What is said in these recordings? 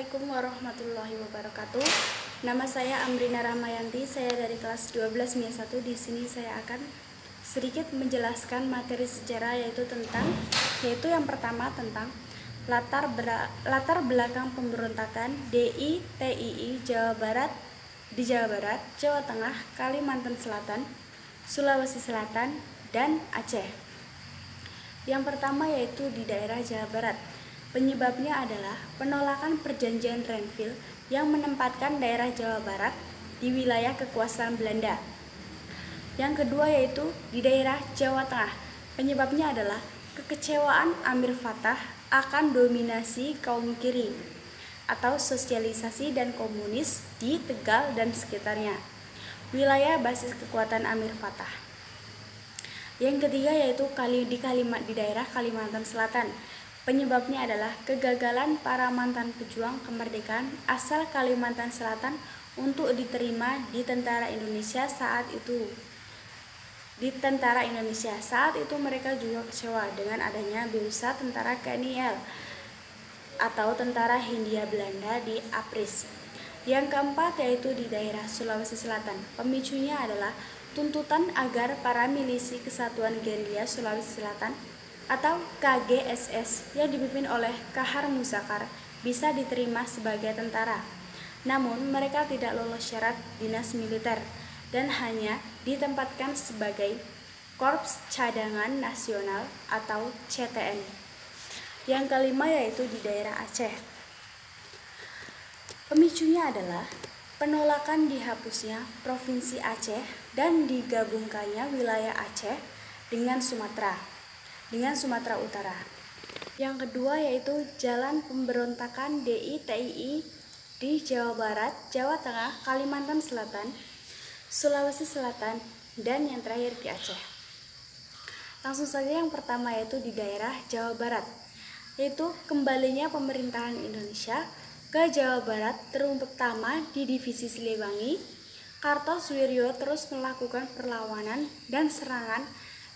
Assalamualaikum warahmatullahi wabarakatuh. Nama saya Amrina Rahmayanti, saya dari kelas 12 MIA 1. Di sini saya akan sedikit menjelaskan materi sejarah yaitu yang pertama tentang latar belakang pemberontakan DI-TII Jawa Barat di Jawa Barat, Jawa Tengah, Kalimantan Selatan, Sulawesi Selatan, dan Aceh. Yang pertama yaitu di daerah Jawa Barat. Penyebabnya adalah penolakan perjanjian Renville yang menempatkan daerah Jawa Barat di wilayah kekuasaan Belanda. Yang kedua yaitu di daerah Jawa Tengah. Penyebabnya adalah kekecewaan Amir Fattah akan dominasi kaum kiri atau sosialisasi dan komunis di Tegal dan sekitarnya, wilayah basis kekuatan Amir Fattah. Yang ketiga yaitu di daerah Kalimantan Selatan. Penyebabnya adalah kegagalan para mantan pejuang kemerdekaan asal Kalimantan Selatan untuk diterima di tentara Indonesia saat itu. Saat itu mereka juga kecewa dengan adanya BUSA tentara KNIL atau tentara Hindia Belanda di APRIS. Yang keempat yaitu di daerah Sulawesi Selatan. Pemicunya adalah tuntutan agar para milisi Kesatuan Gerilya Sulawesi Selatan atau KGSS yang dipimpin oleh Kahar Muzakar bisa diterima sebagai tentara. Namun mereka tidak lolos syarat dinas militer dan hanya ditempatkan sebagai Korps Cadangan Nasional atau CTN. Yang kelima yaitu di daerah Aceh. Pemicunya adalah penolakan dihapusnya Provinsi Aceh dan digabungkannya wilayah Aceh dengan Sumatera Utara. Yang kedua yaitu jalan pemberontakan DI-TII di Jawa Barat, Jawa Tengah, Kalimantan Selatan, Sulawesi Selatan, dan yang terakhir di Aceh. Langsung saja yang pertama yaitu di daerah Jawa Barat, yaitu kembalinya pemerintahan Indonesia ke Jawa Barat terutama di divisi Siliwangi. Kartosoewirjo terus melakukan perlawanan dan serangan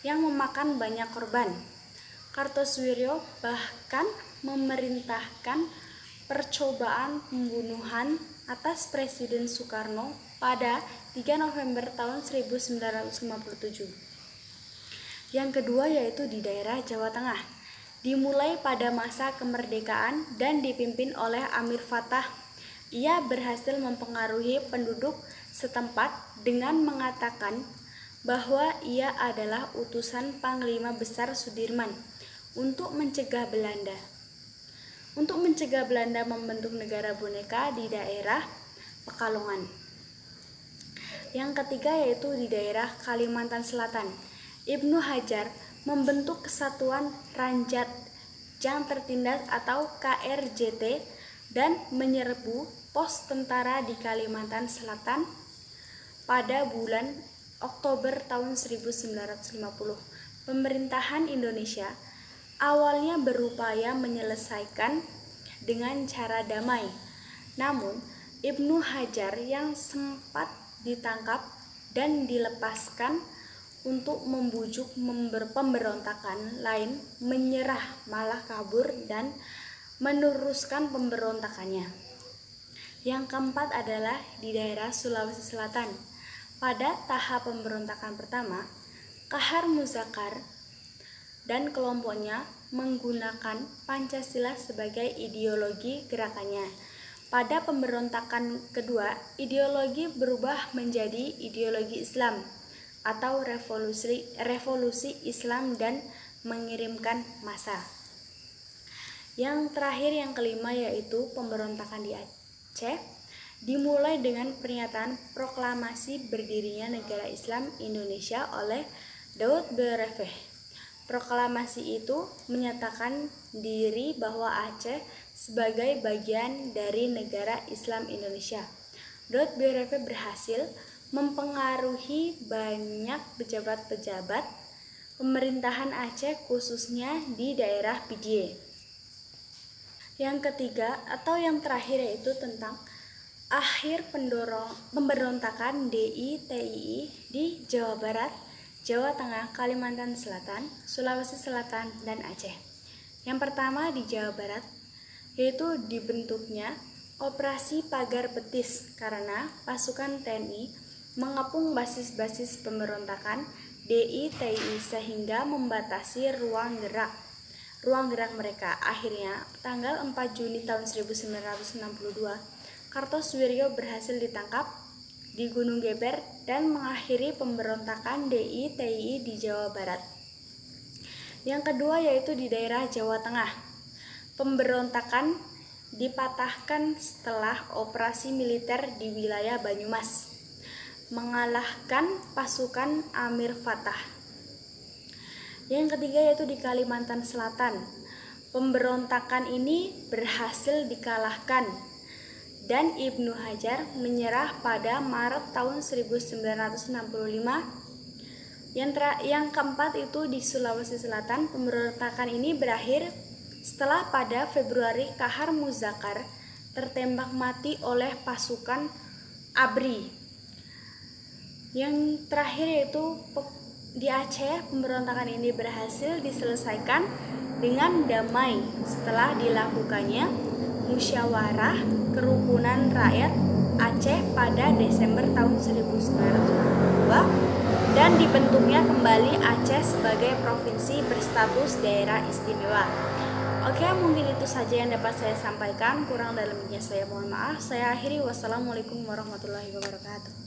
yang memakan banyak korban. Kartosoewirjo bahkan memerintahkan percobaan pembunuhan atas Presiden Soekarno pada 3 November tahun 1957. Yang kedua yaitu di daerah Jawa Tengah. Dimulai pada masa kemerdekaan dan dipimpin oleh Amir Fattah. Ia berhasil mempengaruhi penduduk setempat dengan mengatakan bahwa ia adalah utusan Panglima Besar Sudirman untuk mencegah Belanda membentuk negara boneka di daerah Pekalongan. Yang ketiga yaitu di daerah Kalimantan Selatan. Ibnu Hajar membentuk Kesatuan Ranjat Jang Tertindas atau KRJT dan menyerbu pos tentara di Kalimantan Selatan pada bulan Oktober tahun 1950. Pemerintahan Indonesia awalnya berupaya menyelesaikan dengan cara damai. Namun, Ibnu Hajar yang sempat ditangkap dan dilepaskan untuk membujuk pemberontakan lain menyerah malah kabur dan meneruskan pemberontakannya. Yang keempat adalah di daerah Sulawesi Selatan. Pada tahap pemberontakan pertama, Kahar Muzakar dan kelompoknya menggunakan Pancasila sebagai ideologi gerakannya. Pada pemberontakan kedua, ideologi berubah menjadi ideologi Islam atau revolusi Islam dan mengirimkan massa. Yang terakhir yang kelima yaitu pemberontakan di Aceh. Dimulai dengan pernyataan proklamasi berdirinya Negara Islam Indonesia oleh Daud Berefeh. Proklamasi itu menyatakan diri bahwa Aceh sebagai bagian dari Negara Islam Indonesia. Daud Berefeh berhasil mempengaruhi banyak pejabat-pejabat pemerintahan Aceh khususnya di daerah Pidie. Yang ketiga atau yang terakhir yaitu tentang akhir pemberontakan DI-TII di Jawa Barat, Jawa Tengah, Kalimantan Selatan, Sulawesi Selatan, dan Aceh. Yang pertama di Jawa Barat, yaitu dibentuknya Operasi Pagar Betis karena pasukan TNI mengepung basis-basis pemberontakan DI-TII sehingga membatasi ruang gerak mereka. Akhirnya, tanggal 4 Juni tahun 1962, Kartosoewirjo berhasil ditangkap di Gunung Geber dan mengakhiri pemberontakan DI-TII di Jawa Barat. Yang kedua yaitu di daerah Jawa Tengah. Pemberontakan dipatahkan setelah operasi militer di wilayah Banyumas, mengalahkan pasukan Amir Fattah. Yang ketiga yaitu di Kalimantan Selatan. Pemberontakan ini berhasil dikalahkan dan Ibnu Hajar menyerah pada Maret tahun 1965. Yang keempat itu di Sulawesi Selatan. Pemberontakan ini berakhir setelah pada Februari Kahar Muzakar tertembak mati oleh pasukan ABRI. Yang terakhir yaitu di Aceh, pemberontakan ini berhasil diselesaikan dengan damai setelah dilakukannya musyawarah kerukunan rakyat Aceh pada Desember tahun 1962 dan dibentuknya kembali Aceh sebagai provinsi berstatus daerah istimewa. Oke, mungkin itu saja yang dapat saya sampaikan. Kurang dan lebihnya saya mohon maaf. Saya akhiri. Wassalamualaikum warahmatullahi wabarakatuh.